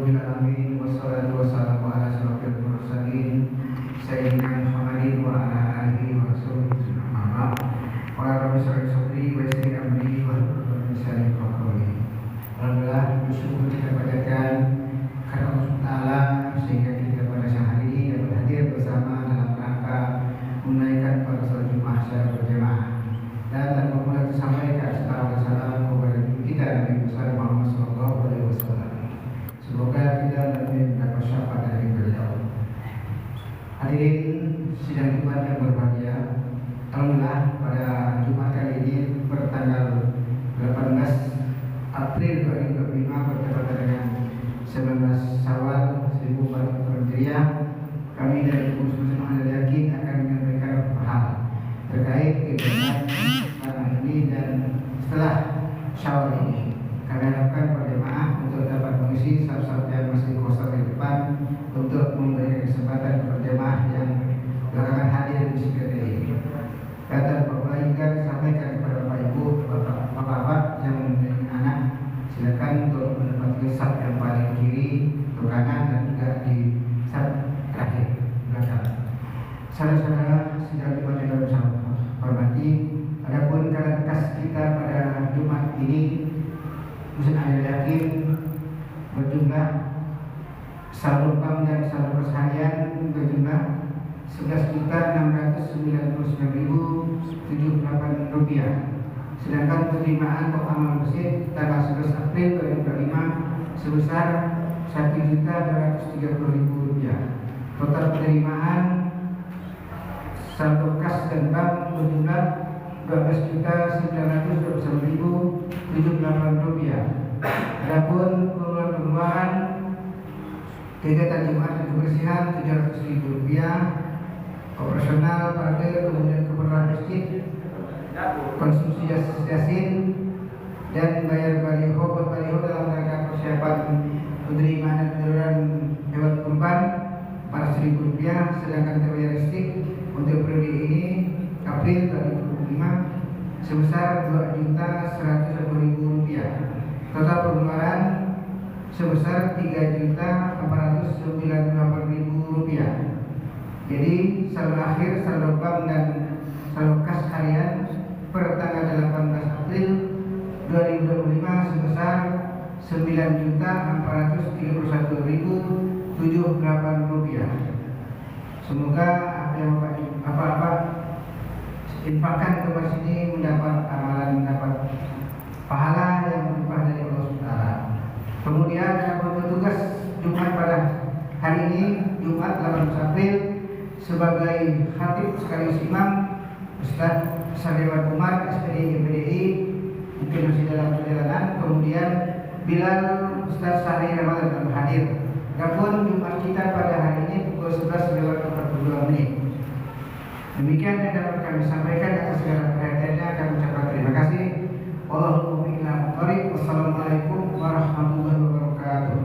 rabbil alamin wassalatu wassalamu ala asyrofil mursalin sayyidina Muhammadin wa ala alihi wa sahbihi amma ba'd. Qala rabbi shrah li sadri wa yassir li amri wahlul 'uqdatam min lisani yafqahu qawli. Alhamdulillah, bersyukur kita panjatkan karena Allah Taala sehingga kita pada siang hari ini dapat hadir bersama dalam rangka menunaikan pada salat Jumat secara berjamaah. Dan tanpa mulai disampaikan salam kepada kita Nabi Muhammad SAW. Semoga kita lebih mendapat syafaat dari beliau. Hadirin sidang Jumat yang berbahagia, alhamdulillah pada Jumat kali ini bertanggal 18 April 2025 bertepatan dengan 19 Syawal 1444 Hijriah, kami dari Pengurus Muslim Yakin akan menyampaikan beberapa hal terkait kegiatan sekarang ini dan setelah Syawal ini. Kami harapkan para jemaah untuk dapat mengisi saf-saf yang masih kosong di depan untuk memberikan kesempatan kepada jemaah yang belakangan hadir di sini ini. Dan lagi kan sampaikan kepada Bapak Ibu, Bapak-bapak yang mempunyai anak, silakan untuk menempati saf yang paling kiri, ke kanan dan juga di saf terakhir belakang. Saudara-saudara sidang Jumat yang bersama hormati, adapun karena kas kita pada Jumat ini Muslim Yakin berjumlah saldo bank dan saldo perseharian berjumlah 11.699.078 rupiah. Sedangkan penerimaan pokok amal masjid tanggal 11 April 2025 sebesar 1.230.000 rupiah. Total penerimaan saldo kas dan bank berjumlah 12.921.078 rupiah. Adapun pengeluaran kegiatan Jumat dan kebersihan 700.000 rupiah, operasional parkir, kemudian keperluan masjid, konsumsi yasin dan bayar baliho dalam rangka persiapan penerimaan dan penyaluran hewan kurban 400.000 rupiah. Sedangkan bayar listrik untuk periode ini April 2025 sebesar 2.110.000 rupiah. Total pengeluaran sebesar 3.498.000 rupiah. Jadi saldo akhir, saldo bank dan saldo kas harian per tanggal 18 April 2025 sebesar 9.431.078 rupiah. Semoga apa yang Bapak infakkan ke masjid ini mendapat amalan, mendapat pahala yang berlimpah dari Allah Subhanahu. Kemudian ada petugas Jumat pada hari ini Jumat 18 April sebagai khatib sekaligus imam Ustaz Sadewan Umar SPD GPDI mungkin masih dalam perjalanan. Kemudian Bilal Ustaz Sahri Ramadan telah hadir. Adapun Jumat kita pada hari ini pukul 11.42. Demikian yang dapat kami sampaikan. Atas segala perhatiannya kami ucapkan terima kasih. Wassalamualaikum warahmatullahi wabarakatuh.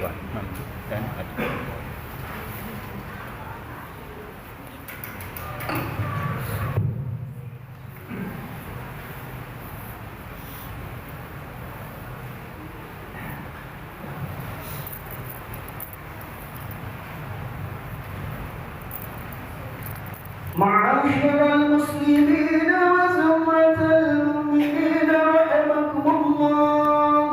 Tuan dan adik. معاشر المسلمين وزمرة المؤمنين رحمكم الله.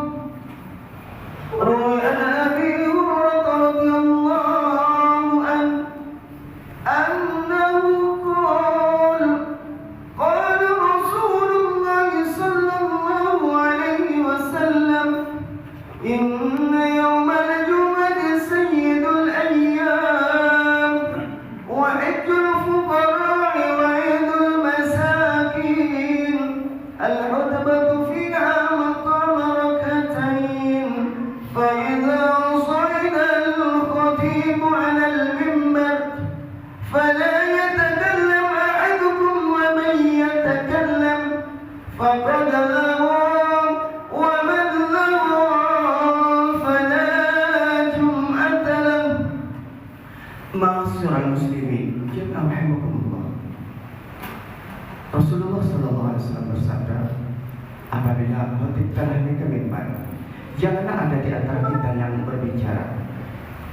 روي عن أبي هريرة رضي الله عنه أنه قال قال رسول الله صلى الله عليه وسلم إن يوم الجمعة سيد الأيام وعد الفقراء وعيد المساكين. الخطبة فيها مقام ركعتين، فإذا صعد الخطيب على المنبر فلا يتكلم أحدكم، ومن يتكلم فقد لغى، ومن لغى فلا جمعة له. معاشر المسlimin, jemaah rahimakumullah. Rasulullah sallallahu alaihi wasallam bersabda, apabila khatib telah naik ke mimbar, janganlah ada di antara kita yang berbicara.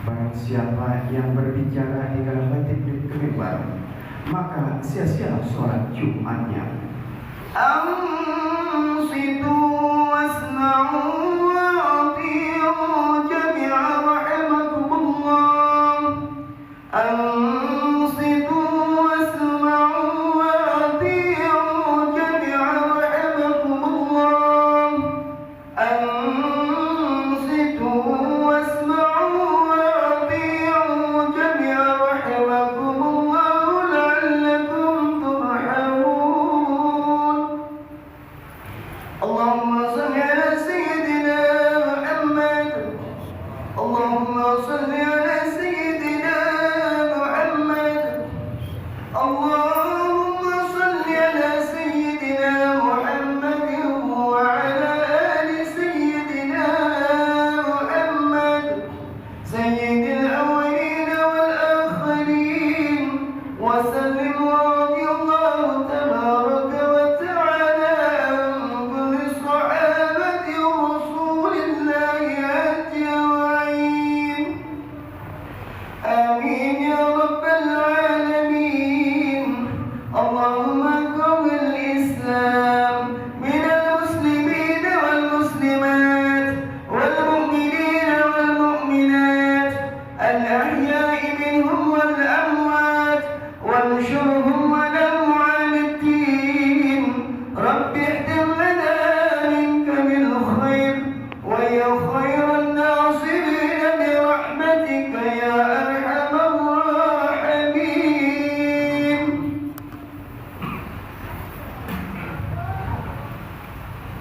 Barang siapa yang berbicara di kala khatib ke mimbar, maka sia-sialah sholat Jumatnya. Ansitu wasma'u wa ati'u jami'an rahimakumullah. أنصتوا واسمعوا وأطيعوا جميعا رحمكم الله. أنصتوا واسمعوا وأطيعوا جميعا رحمكم الله لعلكم ترحمون. اللهم صل على سيدنا محمد. اللهم صل على سيدنا محمد. اللهم صل على سيدنا محمد وعلى آل سيدنا محمد سيد الأولين والآخرين وسلم. رضي الله تبارك وتعالى عن كل صحابة رسول الله أجمعين. آمين يا رب العالمين. اللهم قو الإسلام من المسلمين والمسلمات والمؤمنين والمؤمنات الأحياء منهم والأموات، وانشرهم على المعاندين. رب اهدم لنا منك بالخير ويا خير الناصرين برحمتك يا أرحم الراحمين.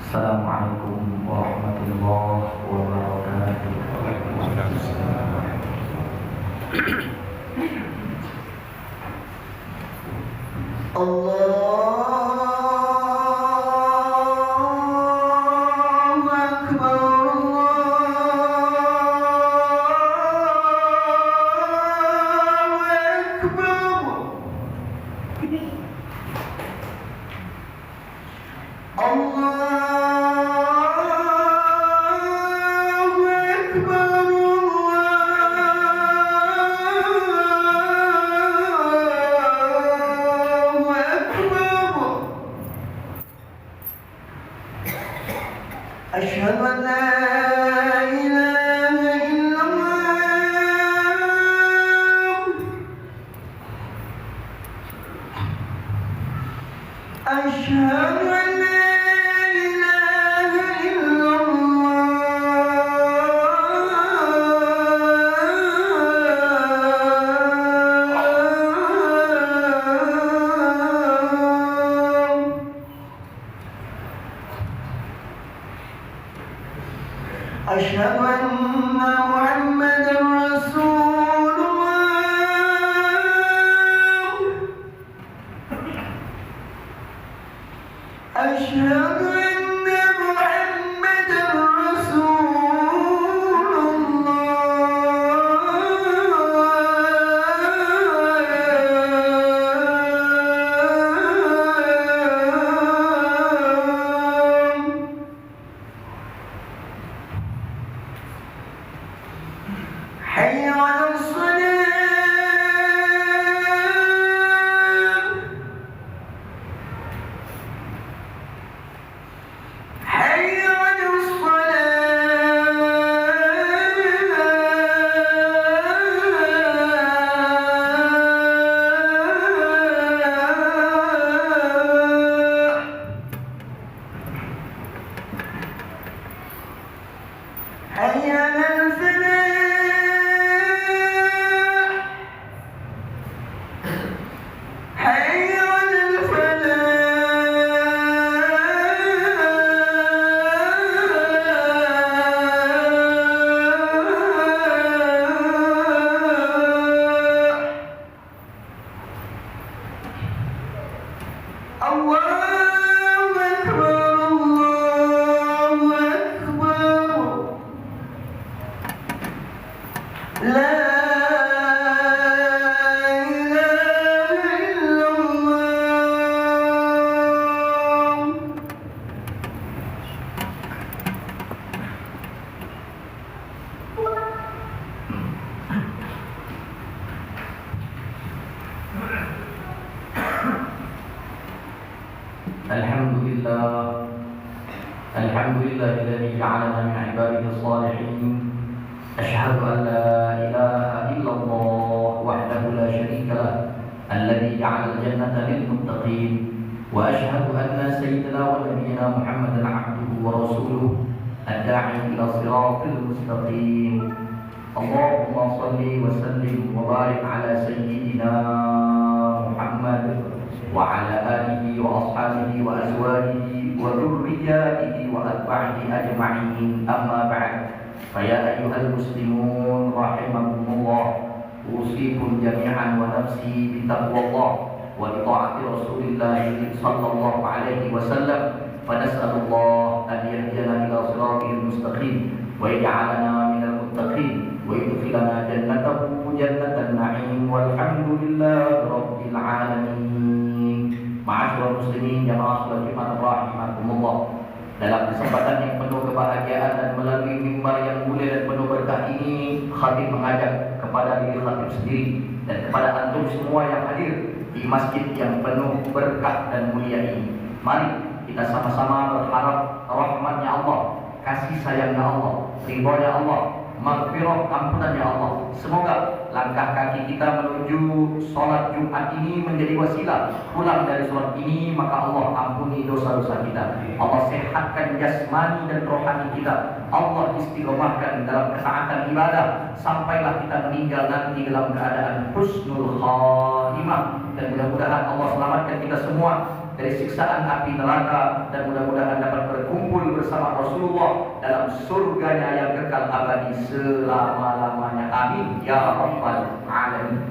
Assalamualaikum warahmatullahi wabarakatuh. Allahu Akbar, Allahu Akbar. Allahu Akbar, Allahu Akbar. Asyhadu an la ilaha illallah. Asyhadu an la ilaha illallah. أشهد أن محمدا رسول الله. أشهد أن محمدا رسول الله. حي على الصلاة حي على الصلاة حي على الفلاح حي على الفلاح الله أكبر الله أكبر لا إله إلا الله الحمد لله الذي جعلنا من عباده الصالحين. أشهد أن لا إله إلا الله وحده لا شريك له الذي جعل الجنة للمتقين، وأشهد أن سيدنا ونبينا محمدا عبده ورسوله الداعي إلى الصراط المستقيم. اللهم صل وسلم وبارك على سيدنا محمد وعلى آله وأصحابه وأزواجه وذرياته وأتباعه أجمعين. أما بعد، فيا أيها المسلمون رحمكم الله، أوصيكم جميعا ونفسي بتقوى الله وبطاعة رسول الله صلى الله عليه وسلم، فنسأل الله أن يهدينا إلى صراطه المستقيم ويجعلنا من المتقين ويدخلنا جنته جنة النعيم، والحمد لله رب العالمين. Ma'asyiral muslimin jamaah salat Jumat rahimakumullah. Dalam kesempatan yang penuh kebahagiaan dan melalui mimbar yang mulia dan penuh berkah ini, khatib mengajak kepada diri khatib sendiri dan kepada antum semua yang hadir di masjid yang penuh berkah dan mulia ini. Mari kita sama-sama berharap rahmatnya Allah, kasih sayangnya Allah, ridhonya Allah, maghfirah ampunannya Allah. Semoga langkah kaki kita menuju sholat Jumat ini menjadi wasilah pulang dari sholat ini, maka Allah ampuni dosa-dosa kita, Allah sehatkan jasmani dan rohani kita, Allah istiqomahkan dalam ketaatan ibadah sampailah kita meninggal nanti dalam keadaan husnul khatimah. Dan mudah-mudahan Allah selamatkan kita semua dari siksaan api neraka, dan mudah-mudahan dapat berkumpul bersama Rasulullah dalam surganya yang kekal abadi selama-lamanya. Amin ya rabbal alamin.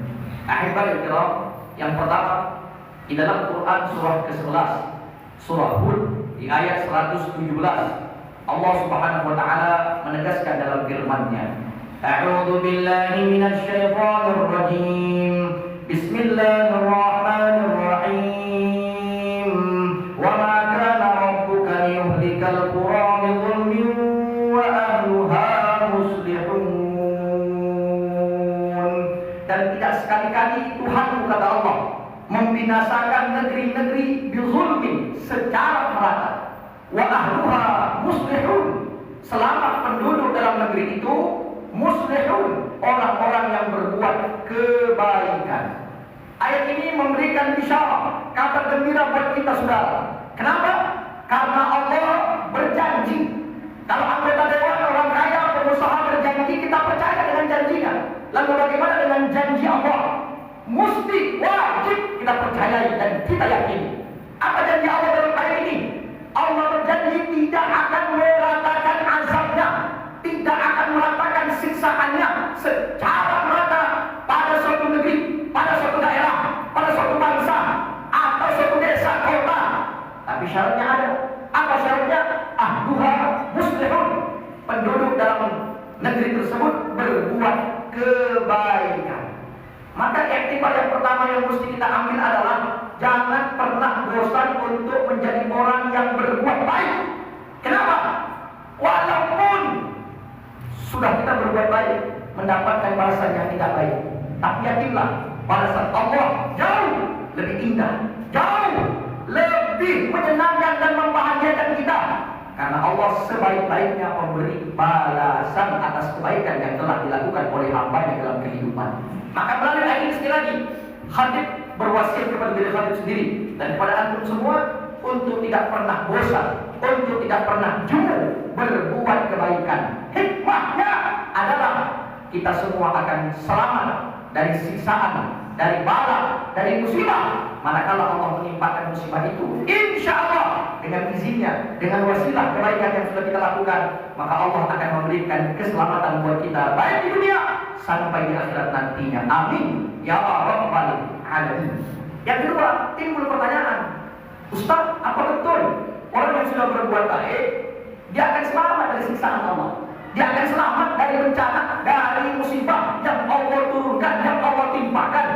Ahibal kiram, yang pertama di dalam Quran surah ke-11 surah Hud di ayat 117 Allah Subhanahu wa taala menegaskan dalam firman-Nya, A'udzu billahi minasy syaithanir rajim. Bismillahirrahmanirrahim. Wa ma kana rabbuka liyuhlikal qura bidzulmin wa ahluha muslihun. Dan tidak sekali-kali Tuhan, kata Allah, membinasakan negeri-negeri bizulmin secara merata, wa ahluha muslihun, selama penduduk dalam negeri itu muslihun, orang-orang yang berbuat kebaikan. Ayat ini memberikan isyarat, kabar gembira buat kita saudara. Kenapa? Karena Allah berjanji. Kalau anggota dewan, orang kaya, pengusaha berjanji, kita percaya dengan janjinya. Lalu bagaimana dengan janji Allah? Mesti, wajib kita percayai dan kita yakini. Apa janji Allah dalam ayat ini? Allah berjanji tidak akan meratakan azabnya, tidak akan meratakan siksaannya secara merata pada suatu negeri, pada suatu daerah, pada suatu bangsa, atau suatu desa, kota. Tapi syaratnya ada. Apa syaratnya? Ahluha muslihun, penduduk dalam negeri tersebut berbuat kebaikan. Maka iktibar yang pertama yang mesti kita ambil adalah jangan pernah bosan untuk menjadi orang yang berbuat baik. Kenapa? Walaupun sudah kita berbuat baik, mendapatkan balasan yang tidak baik. Tapi yakinlah, balasan Allah jauh lebih indah, jauh lebih menyenangkan dan membahagiakan kita. Karena Allah sebaik-baiknya pemberi balasan atas kebaikan yang telah dilakukan oleh hamba-Nya dalam kehidupan. Maka melalui ayat ini sekali lagi, Khatib berwasiat kepada diri Khatib sendiri dan kepada antum semua untuk tidak pernah bosan, untuk tidak pernah jemu berbuat kebaikan. Hikmahnya adalah kita semua akan selamat dari siksaan, dari bala, dari musibah. Manakala Allah menimpakan musibah itu, insya Allah dengan izinnya, dengan wasilah kebaikan yang sudah kita lakukan, maka Allah akan memberikan keselamatan buat kita baik di dunia sampai di akhirat nantinya. Amin ya rabbal alamin. Yang kedua, timbul pertanyaan, Ustaz, apa betul orang yang sudah berbuat baik dia akan selamat dari siksaan Allah? Dia akan selamat dari bencana, dari musibah yang Allah turunkan, yang Allah timpakan.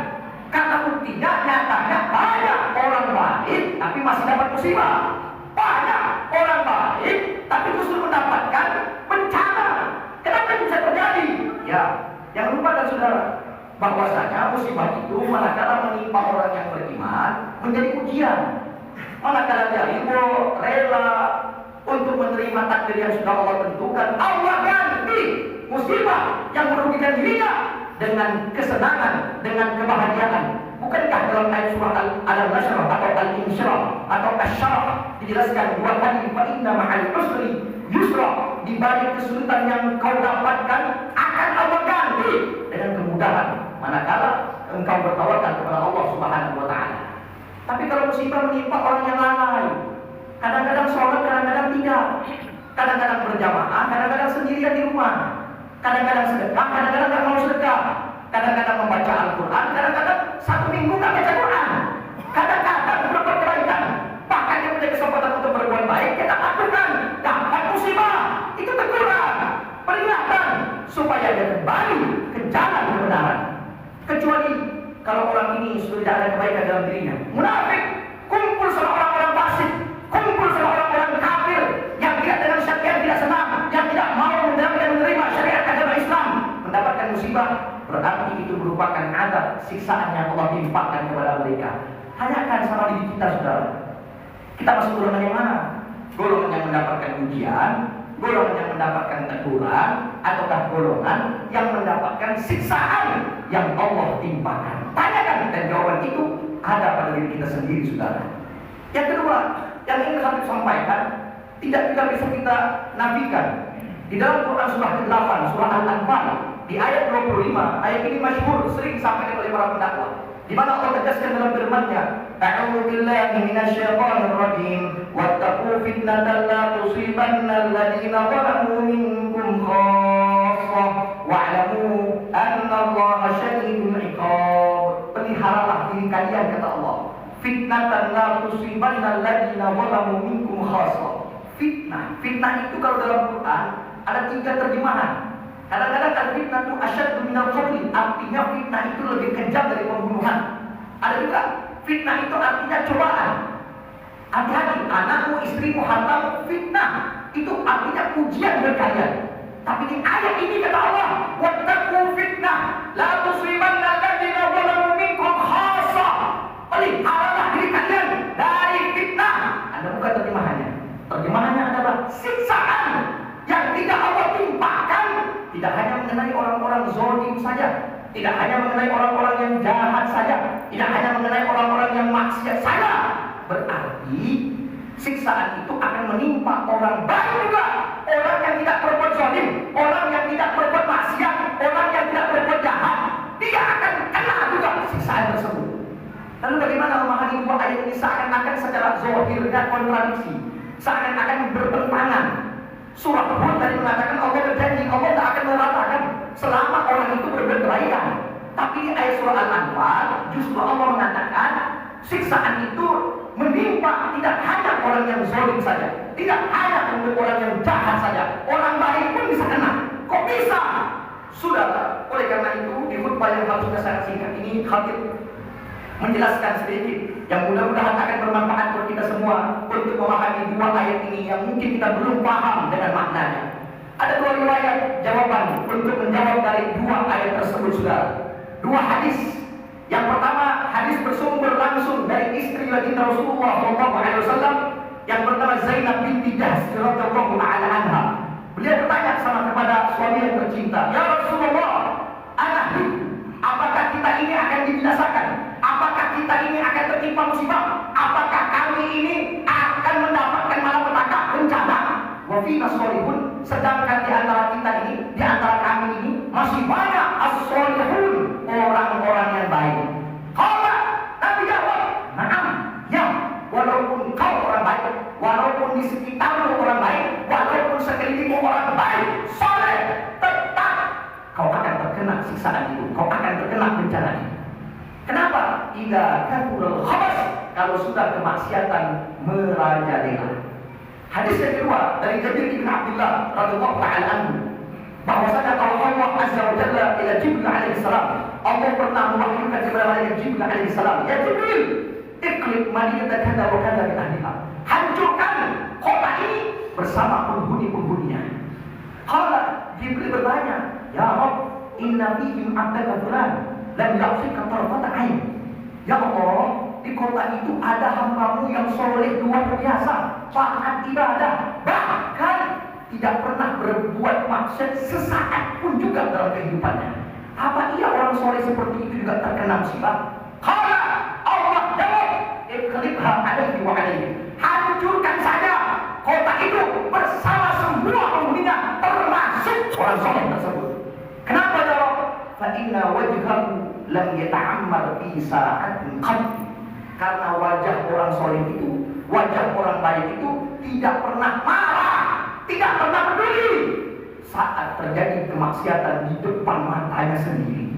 Karena buktinya nyatanya banyak orang baik tapi masih dapat musibah. Banyak orang baik tapi justru mendapatkan bencana. Kenapa itu bisa terjadi? Ya, yang lupa dan saudara, bahwasanya musibah itu manakala menimpa orang yang beriman menjadi ujian. Manakala dia ridho, rela untuk menerima takdir yang sudah Allah tentukan, Allah ganti musibah yang merugikan dirinya dengan kesenangan, dengan kebahagiaan. Bukankah dalam ayat surah Al-Nasr atau Al-Insyirah atau Asy-Syarah dijelaskan dua kali, fa inna ma'al usri yusra, di balik kesulitan yang kau dapatkan akan Allah ganti dengan kemudahan manakala engkau bertawakal kepada Allah Subhanahu wa taala. Tapi kalau musibah menimpa orang yang lalai, kadang-kadang sholat, kadang-kadang tidak, kadang-kadang berjamaah, kadang-kadang sendirian di rumah, kadang-kadang sedekah, kadang-kadang tak mau sedekah, kadang-kadang membaca Al-Quran, kadang-kadang satu minggu tak baca Quran, kadang-kadang berbuat kebaikan, bahkan dia punya kesempatan untuk berbuat baik, dia tak lakukan, dapat musibah, itu teguran, peringatan, supaya dia kembali ke jalan kebenaran. Kecuali kalau orang ini sudah tidak ada kebaikan dalam dirinya, munafik, kumpul sama orang-orang fasik, kumpul sama orang-orang kafir yang tidak dengan syariat, tidak senang, yang tidak mau menerima syariat agama Islam, mendapatkan musibah, berarti itu merupakan azab siksaan yang Allah timpakan kepada mereka. Tanyakan sama diri kita, saudara, kita masuk golongan yang mana? Golongan yang mendapatkan ujian, golongan yang mendapatkan teguran, ataukah golongan yang mendapatkan siksaan yang Allah timpakan? Tanyakan, dan jawaban itu ada pada diri kita sendiri, saudara. Yang kedua, yang ingin kami sampaikan, tidak juga bisa kita nafikan. Di dalam Quran surah ke-8, surah Al-Anfal, di ayat 25, ayat ini masyhur, sering disampaikan oleh para pendakwah, di mana Allah tegaskan dalam firman-Nya, "A'udzu billahi minasyaitonir rajim, wattaqu fitnatan la tusibanna alladziina zalamu minkum khassah, wa'lamu anna Allaha syadidul 'iqab." Peliharalah diri kalian, kata Allah. Fitnatan la tusibanna alladziina zalamu minkum khassah. Fitnah itu kalau dalam Quran ada 3 terjemahan. Kadang-kadang al-fitnah itu asyaddu minal qatl, artinya fitnah itu lebih kejam dari pembunuhan. Ada juga fitnah itu artinya cobaan. Hati-hati, anakmu, istrimu, hartamu, fitnah itu artinya ujian buat kalian. Tapi di ayat ini kata Allah, wattaqu fitnah la tusibanna alladziina zalamu minkum khassah. Peliharalah diri kalian dari fitnah. Anda buka terjemahannya. Terjemahannya adalah siksaan yang tidak Allah timpakan, tidak hanya mengenai orang-orang zalim saja, tidak hanya mengenai orang-orang yang jahat saja, tidak hanya mengenai orang-orang yang maksiat saja. Berarti siksaan itu akan menimpa orang baik juga, orang yang tidak berbuat zalim, orang yang tidak berbuat maksiat, orang yang tidak berbuat jahat, dia akan kena juga siksaan tersebut. Lalu bagaimana memahami dua ayat ini seakan-akan secara zahirnya kontradiksi, seakan-akan bertentangan? Surah Hud tadi mengatakan Allah berjanji Allah tidak akan meratakan selama orang itu berbuat kebaikan. Tapi di ayat surah Al-Anfal justru Allah mengatakan siksaan itu menimpa tidak hanya orang yang zalim saja, tidak hanya untuk orang yang jahat saja, orang baik pun bisa kena. Kok bisa? Sudah, oleh karena itu di khutbah yang harusnya sangat singkat ini Khatib menjelaskan sedikit yang mudah-mudahan akan bermanfaat buat kita semua untuk memahami dua ayat ini yang mungkin kita belum paham dengan maknanya. Ada 2 riwayat jawaban untuk menjawab dari 2 saudara. Dua hadis. Yang pertama, hadis bersumber langsung dari istri baginda Rasulullah SAW yang bernama Zainab binti Jahsh radhiyallahu ta'ala anha. Beliau bertanya kepada suami yang tercinta, "Ya Rasulullah, apakah kita ini akan dibinasakan? Apakah kita ini akan tertimpa musibah? Apakah kami ini akan mendapatkan malapetaka, bencana? Wa fina sholihun, sedangkan di antara kita ini, di antara kami ini masih banyak as-sholihun, orang-orang yang baik." Qala, Nabi jawab, "Na'am, ya, walaupun kau orang baik, walaupun di sekitarmu orang baik, walaupun sekelilingmu orang baik, soleh, tetap kau akan terkena siksaan itu, kau akan terkena bencana itu." Kenapa? Idza kathurul khabas, kalau sudah kemaksiatan merajalela. Hadis yang kedua dari Jabir bin Abdullah radhiyallahu ta'ala anhu, bahwasanya kalau Allah azza wa jalla ila Jibril alaihi salam, Allah pernah mewahyukan kepada malaikat Jibril alaihi salam, "Ya Jibril, iqlib madinata kadza wa kadza bi ahliha." Hancurkan kota ini bersama penghuni-penghuninya. Qala, Jibril bertanya, "Ya Rabb, inna fihim 'abdaka fulan lam ya'sika tarfata 'ain." Ya Allah, di kota itu ada hambamu yang soleh luar biasa, taat ibadah, bahkan tidak pernah berbuat maksiat sesaat pun juga dalam kehidupannya. Apa iya orang soleh seperti itu juga terkena musibah? Qala, Allah jawab, "Iqlibha 'alaihi wa 'alaihi." Hancurkan saja kota itu bersama semua penghuninya, termasuk orang soleh tersebut. Kenapa jawab? Fa inna wajhahu lam yata'ammar fi sa'atin qad. Karena wajah orang soleh itu, wajah orang baik itu tidak pernah marah, tidak pernah peduli saat terjadi kemaksiatan di depan matanya sendiri.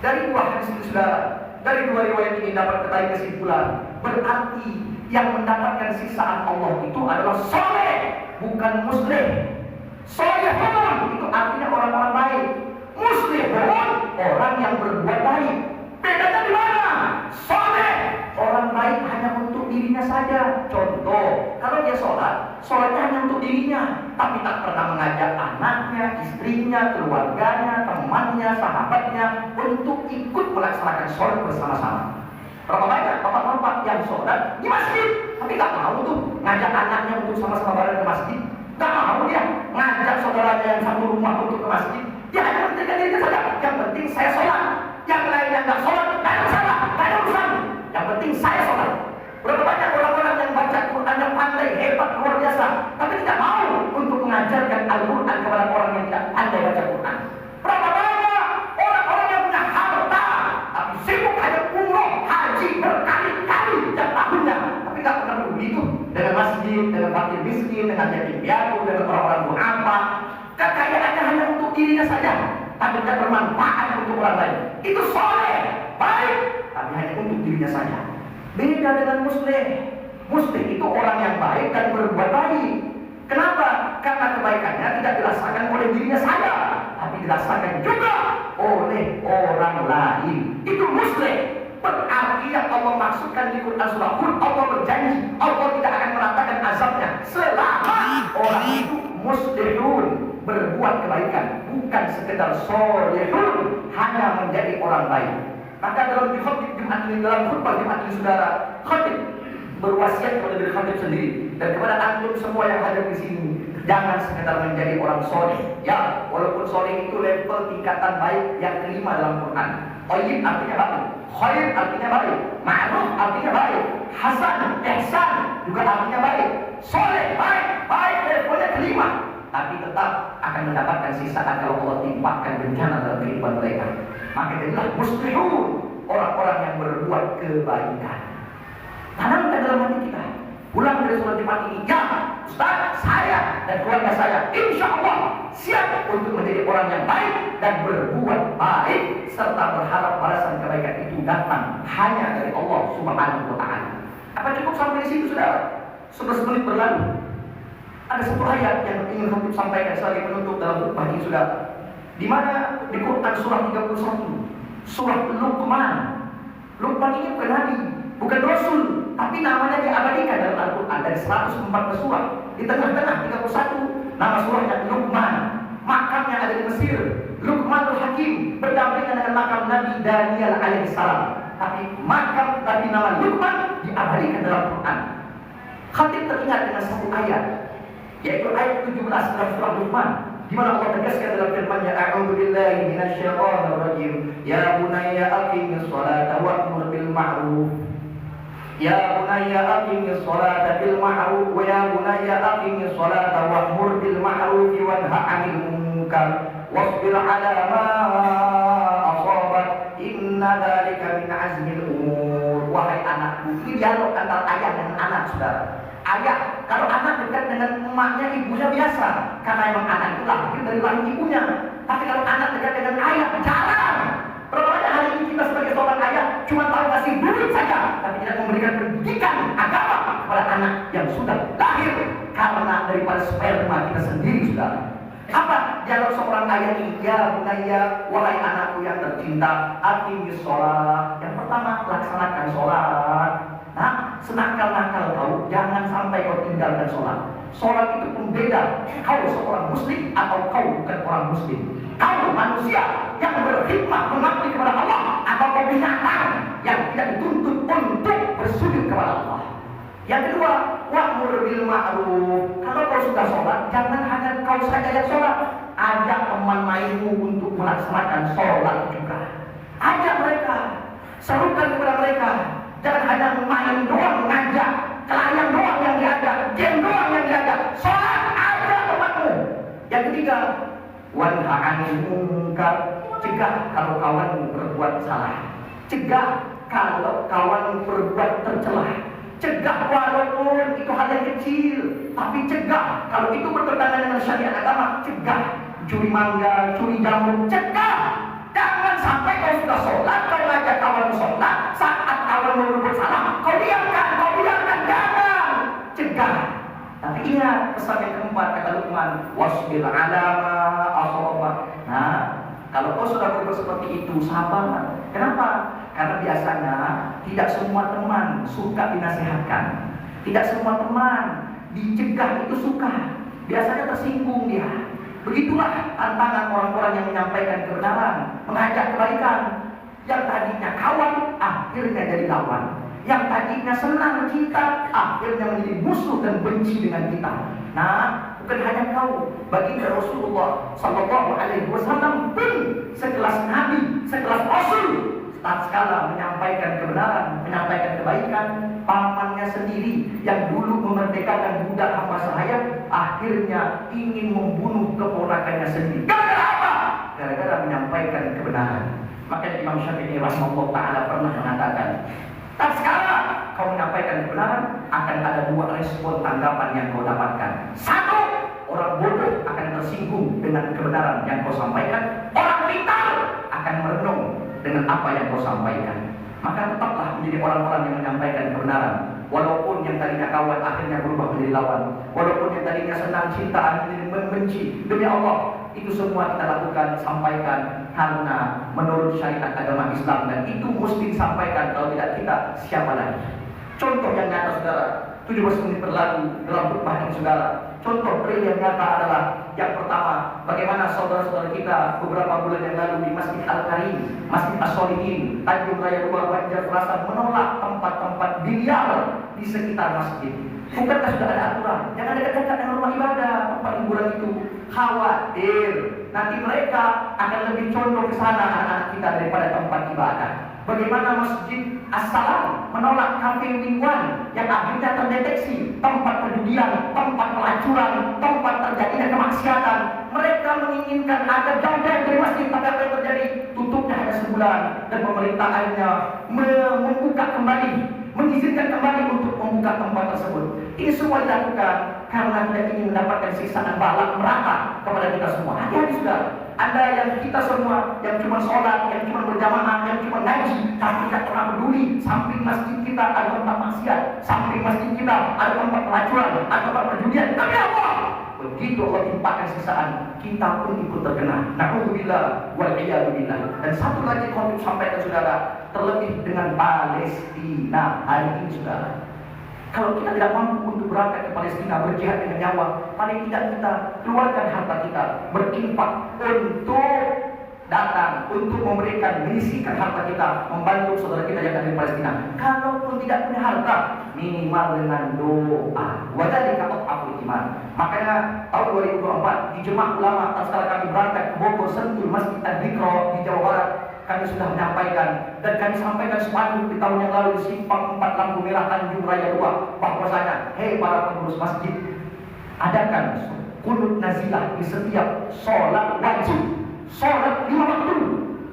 Dari dua hadis itu, saudara, dari dua riwayat ini dapat ketahui kesimpulan, berarti yang mendapatkan siksaan Allah itu adalah soleh, bukan muslim. Solehun itu artinya orang-orang baik, muslimun orang yang berbuat baik. Bedanya di mana? Soleh, orang baik hanya untuk dirinya saja. Contoh, kalau dia sholat, sholatnya hanya untuk dirinya, tapi tak pernah mengajak anaknya, istrinya, keluarganya, temannya, sahabatnya untuk ikut melaksanakan sholat bersama-sama. Berapa banyak bapak-bapak yang sholat di masjid, tapi tak mau tuh ngajak anaknya untuk sama-sama bareng ke masjid. Tak mau dia ngajak saudaranya yang satu rumah untuk ke masjid. Dia hanya menentukan dirinya saja. Yang penting saya sholat. Yang lainnya nggak sholat, nggak ada masalah, nggak ada urusan. Yang penting saya sholat. Berapa banyak orang-orang yang baca Quran yang pandai, hebat, luar biasa, tapi tidak mau untuk mengajarkan Al-Quran kepada orang yang tidak pandai baca Quran. Berapa banyak orang-orang yang punya harta, tapi sibuk hanya umroh, haji berkali-kali setiap tahunnya, tapi nggak pernah peduli itu dengan masjid, dengan fakir miskin, dengan yatim piatu, dengan orang-orang duafa. Kekayaannya hanya untuk dirinya saja, tapi tidak bermanfaat untuk orang lain. Itu soleh, baik, tapi hanya untuk dirinya saja. Beda dengan muslim. Muslim itu orang yang baik dan berbuat baik. Kenapa? Karena kebaikannya tidak dirasakan oleh dirinya saja, tapi dirasakan juga oleh orang lain. Itu muslim. Berarti yang Allah maksudkan di Quran surah Hud, Allah berjanji Allah tidak akan meratakan azabnya selama orang itu muslimun, berbuat kebaikan, bukan sekedar solehun, hanya menjadi orang baik. Maka dalam khutbah Jumat ini, dalam khutbah Jumat ini, saudara, khatib berwasiat kepada diri khatib sendiri dan kepada antum semua yang hadir di sini, jangan sekedar menjadi orang soleh. Ya, walaupun soleh itu level tingkatan baik yang kelima dalam Quran. Thayyib artinya baik, khair artinya baik, ma'ruf artinya baik, hasan, ihsan juga artinya baik. Soleh baik, baik levelnya kelima, tapi tetap akan mendapatkan siksaan kalau Allah timpakan bencana dalam kehidupan mereka. Maka jadilah muslimun, orang-orang yang berbuat kebaikan. Tanamkan dalam hati kita, pulang dari sholat Jumat ini, ya Ustaz, saya dan keluarga saya insya Allah siap untuk menjadi orang yang baik dan berbuat baik, serta berharap balasan kebaikan itu datang hanya dari Allah Subhanahu wa Ta'ala. Apa cukup sampai di situ, saudara? 11 menit berlalu. Ada satu ayat yang ingin kami sampaikan sebagai penutup dalam khutbah ini, saudara. Di mana di Quran surah 31, surah Luqman. Luqman ini bukan nabi, bukan rasul, tapi namanya diabadikan dalam Al-Quran dari 114 surah. Di tengah-tengah 31 nama surahnya Luqman. Makamnya ada di Mesir. Luqmanul Hakim berdampingan dengan makam Nabi Daniel alaihissalam. Tapi makam Nabi nama Luqman diabadikan dalam Quran. Khatib teringat dengan satu ayat, yaitu ayat 17 dalam surah Luqman, di mana Allah tegaskan dalam firman-Nya, "A'udzubillahi minasyaitonir rajim. Ya bunayya aqimis sholata wa'mur bil ma'ruf." Ya bunayya aqimis sholata bil ma'ruf wa ya bunayya aqimis sholata wa'mur bil ma'ruf wanha 'anil munkar wasbir 'ala ma asabak inna dzalika min azmil umur. Wahai anakku, ini dialog antara ayah dan anak, saudara. Ayah, kalau anak dekat dengan emaknya, ibunya biasa, karena emang anak itu lahir dari rahim ibunya. Tapi kalau anak dekat dengan ayah, jarang. Berapa banyak hari ini kita sebagai seorang ayah cuma tahu kasih duit saja, tapi tidak memberikan pendidikan agama kepada anak yang sudah lahir karena daripada sperma kita sendiri, saudara. Apa dialog seorang ayah ini? Ya bunayya, wahai anakku yang tercinta, aqimis sholat. Yang pertama, laksanakan sholat. Nah, senakal-nakal kau, jangan sampai kau tinggalkan sholat. Sholat itu pembeda kau seorang muslim atau kau bukan orang muslim. Kau manusia yang berkhidmat mengabdi kepada Allah, atau kau binatang yang tidak dituntut untuk bersujud kepada Allah. Yang kedua, wa'mur bil ma'ruf. Kalau kau sudah sholat, jangan hanya kau saja yang sholat, ajak teman mainmu untuk melaksanakan sholat juga. Ajak mereka, serukan kepada mereka. Jangan hanya main doang, ngajak, kelayang doang yang diajak, game doang yang diajak. Sholat ajak temanmu. Yang ketiga, wanha 'anil munkar. Cegah kalau kawan berbuat salah. Cegah kalau kawan berbuat tercelah. Cegah walaupun itu hal yang kecil, tapi cegah kalau itu bertentangan dengan syariat agama. Cegah curi mangga, curi jamu, cegah. Jangan sampai kau sudah sholat, kau ngajak kawan sholat, saat kawan berbuat salah, kau diamkan, jangan. Cegah. Tapi ingat pesan yang keempat, kata Luqman, wasbir 'ala ma asabak. Nah, kalau kau sudah berbuat seperti itu, sabar. Kenapa? Karena biasanya tidak semua teman suka dinasehatkan. Tidak semua teman dicegah itu suka. Biasanya tersinggung dia. Begitulah tantangan orang-orang yang menyampaikan kebenaran, mengajak kebaikan. Yang tadinya kawan, akhirnya jadi lawan. Yang tadinya senang kita, akhirnya menjadi musuh dan benci dengan kita. Nah, bukan hanya kau, baginda Rasulullah Sallallahu Alaihi Wasallam pun sekelas Nabi, sekelas Rasul, tatkala menyampaikan kebenaran, menyampaikan kebaikan, pamannya sendiri yang dulu memerdekakan budak hamba sahaya, akhirnya ingin membunuh keponakannya sendiri. Gara-gara apa? Gara-gara menyampaikan kebenaran. Makanya Imam Syafi'i rahimahullah ta'ala pernah mengatakan, tatkala kau menyampaikan kebenaran, akan ada dua respon tanggapan yang kau dapatkan. Satu, orang bodoh akan tersinggung dengan kebenaran yang kau sampaikan. Orang pintar akan merenung dengan apa yang kau sampaikan. Maka tetaplah menjadi orang-orang yang menyampaikan kebenaran. Walaupun yang tadinya kawan akhirnya berubah menjadi lawan. Walaupun yang tadinya senang cinta akhirnya membenci. Demi Allah, itu semua kita lakukan, sampaikan karena menurut syariat agama Islam, dan itu mesti disampaikan. Kalau tidak kita, siapa lagi? Contoh yang nyata, saudara, 17 menit berlalu dalam khutbah ini, saudara. Contoh real yang nyata adalah yang pertama, bagaimana saudara-saudara kita beberapa bulan yang lalu di Masjid Al-Karim, Masjid As-Solihin, Tanjung Raya 2, Banjar Selatan, menolak tempat-tempat biliar di sekitar masjid. Bukankah sudah ada aturan? Jangan dekat-dekat dengan rumah ibadah, tempat hiburan itu. Khawatir nanti mereka akan lebih condong ke sana anak-anak kita daripada tempat ibadah. Bagaimana Masjid As-Salam menolak kafe Wingwan yang akhirnya terdeteksi tempat perjudian, tempat pelacuran, tempat terjadinya kemaksiatan. Mereka menginginkan agar jauh-jauh dari masjid, tapi apa yang terjadi? Tutupnya hanya sebulan, dan pemerintah akhirnya membuka kembali, mengizinkan kembali untuk membuka tempat tersebut. Ini semua dilakukan karena tidak ingin mendapatkan siksaan balak merata kepada kita semua. Hati-hati, sudah. Anda yang kita semua yang cuma sholat, yang cuma berjamaah, yang cuma ngaji, tapi tidak pernah peduli. Samping masjid kita ada tempat maksiat, samping masjid kita ada tempat pelacuran, ada tempat perjudian. Tapi apa? Begitu Allah timpakan siksaan, kita pun ikut terkena. Na'udzubillah wal-iyadzubillah. Dan satu lagi khotib sampaikan, saudara, terlebih dengan Palestina hari ini, saudara. Kalau kita tidak mampu untuk berangkat ke Palestina, berjihad dengan nyawa, paling tidak kita keluarkan harta kita, berinfak untuk datang, untuk menyisihkan harta kita, membantu saudara kita yang ada di Palestina. Kalaupun tidak punya harta, minimal dengan doa. Wadhalika adhaful iman. Makanya tahun 2024 di Jemaah Ulama tatkala kami berangkat ke Bogor Sentul Masjid Al-Bikra di Jawa Barat, kami sudah menyampaikan dan kami sampaikan spanduk di tahun yang lalu di Simpang 4 Lampu Merah Tanjung Raya 2 bahwasanya, hei para pengurus masjid, adakan qunut nazilah di setiap sholat wajib, sholat 5 waktu,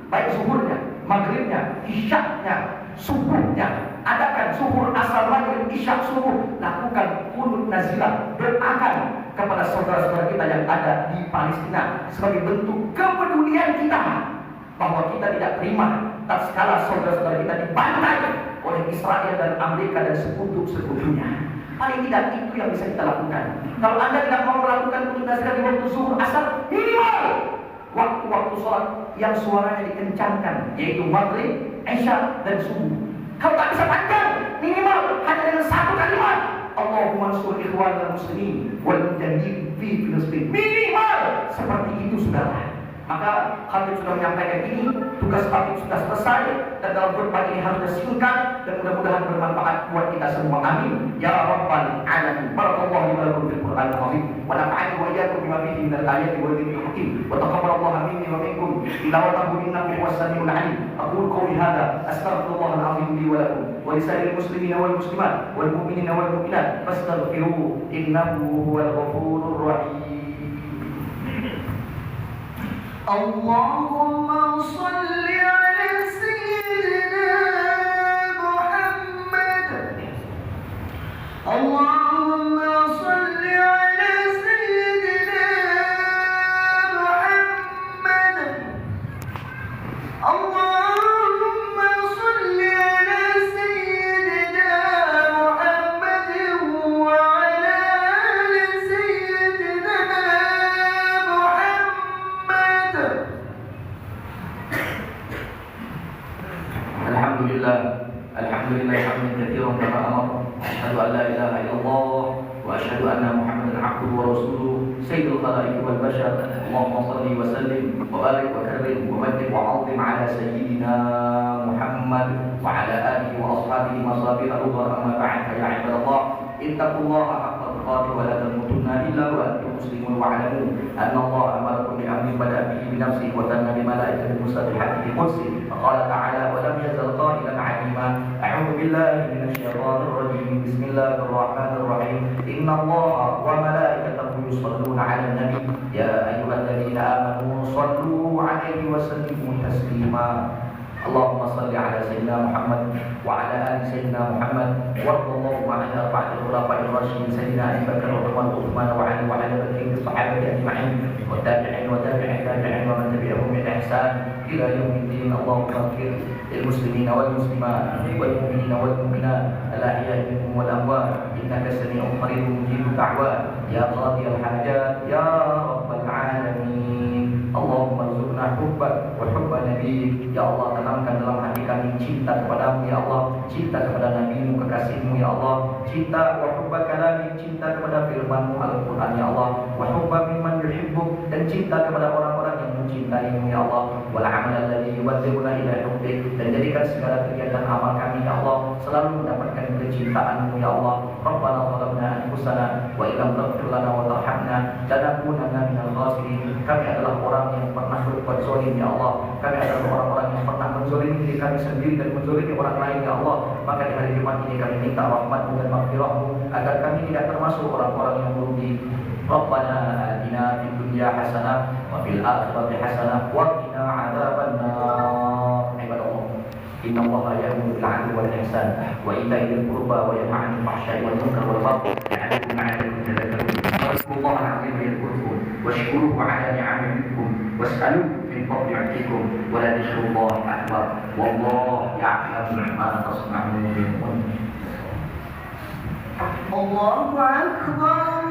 baik zuhurnya, maghribnya, isyaknya, subuhnya. Adakan zuhur, asar, maghrib, isyak, subuh. Lakukan qunut nazilah, doakan kepada saudara-saudara kita yang ada di Palestina sebagai bentuk kepedulian kita bahwa kita tidak terima tatkala saudara-saudara kita dibantai oleh Israel dan Amerika dan sekutu-sekutunya. Paling tidak itu yang bisa kita lakukan. Kalau Anda tidak mau melakukan qunut nazilah di waktu zuhur, asar, minimal waktu-waktu sholat yang suaranya dikencangkan, yaitu maghrib, isya, dan subuh. Kalau tak bisa panjang, minimal hanya dengan satu kalimat, Allahumma ansur ikhwanal muslimin wal mujahidin fi Filistin. Minimal seperti itu, saudara. Maka khatib sudah menyampaikan ini, tugas khatib sudah selesai, dan dalam khutbah ini harus singkat dan mudah-mudahan bermanfaat buat kita semua. Amin ya rabbal alamin. Barakallahu li wa lakum fil Qur'anil azim wa nafa'ani wa iyyakum bima fihi minal ayati wa dhikril hakim wa taqabbalallahu minni wa minkum tilawatahu innahu huwas samiul alim. Aqulu qawli hadha astaghfirullahal azim li wa lakum wa lisa'iril muslimina wal muslimat wal mu'minina wal mu'minat fastaghfiruhu innahu huwal ghafurur rahim. Allahumma salli ala sayyidina Muhammad. Allahumma salli ala sayyidina Muhammad. Allahumma salli ala sayyidina Muhammad wa ala ali sayyidina Alhamdulillah hamdan katsiran kama amara. Asyhadu an la ilaha illallah wa asyhadu anna Muhammadan abduhu wa rasuluh sayyidul khalaiqi wal bashar. Allahumma shalli wa sallim wa barik wa karrim wa majjid wa 'azim ala sayyidina Muhammad wa ala alihi wa ashabihi masabih al-ghar. Amma ba'd, ya ibadallah, ittaqullaha haqqa tuqatih wa la tamutunna illa wa antum muslimun wa'lamu anna Allah amarakum bi amrin bada'a bihi bi nafsihi wa tanna bi malaikatihi musabbihati bi qudsihi. Qala ta'ala wa lam yazal qailan 'alima. A'udzu billahi minasy syaithanir rajim. Bismillahir rahmanir rahim. Innallaha wa malaikatahu yusholluna 'alan nabi ya ayyuhalladzina amanu shallu 'alaihi wa sallimu taslima. Allahumma salli ala sayyidina Muhammad wa ala ali sayyidina Muhammad warḍallahu 'anil arba'atil khulafa'ir rasyidin sayyidina Abu Bakar wa Umar wa Uthman wa Ali wa ala baqiyyati sahabati ajma'in wa tabi'in wa tabi'in wa man tabi'ahum bi ihsan ila yaumiddin. Allahumma ighfir lil muslimina wal muslimat wal mu'minina wal mu'minat al ahya'i minhum wal amwat innaka sami'un qaribun mujibud da'wat ya qadiyal hajat ya rabbal alamin. Allahumma rzuqna hubbak wa hubba nabiyyik. Ya Allah, tanamkan dalam hati kami cinta kepadamu ya Allah, cinta kepada nabimu, kekasihmu ya Allah, cinta wa hubba kalamik, cinta kepada firmanmu Al-Quran ya Allah, wa hubba mimman yuhibbuk, dan cinta kepada orang-orang yang mencintaimu ya Allah, wal amal alladhi yuwaddi'una ila hubbik, dan jadikan segala kegiatan amal kami ya Allah selalu mendapatkan kecintaanmu ya Allah. Rabbana zalamna anfusana wa illam taghfir lana wa tarhamna lanakunanna minal khasirin. Kami adalah orang yang pernah berbuat zalim ya Allah, kami adalah orang-orang yang pernah menzalimi diri kami sendiri dan menzalimi orang lain ya Allah. Maka di hari Jumat ini kami minta rahmat-Mu dan maghfirah-Mu agar kami tidak termasuk orang-orang yang merugi. Rabbana atina fid dunya hasanah wa fil akhirati hasanah wa qina adzabannar. Ibadallah, inna Allaha ya'muru bil 'adli wal ihsan wa ita'i dzil qurba wa yanha 'anil fahsya'i wal munkar wal baghi ya'idhukum la'allakum tadhakkarun. Fadhkurullaha al-'azima yadhkurkum washkuruhu 'ala ni'amihi was'aluhu min fadli 'abdikum wa la dhikrullahi akbar wallahu ya'lamu ma tasna'un. Allahu akbar.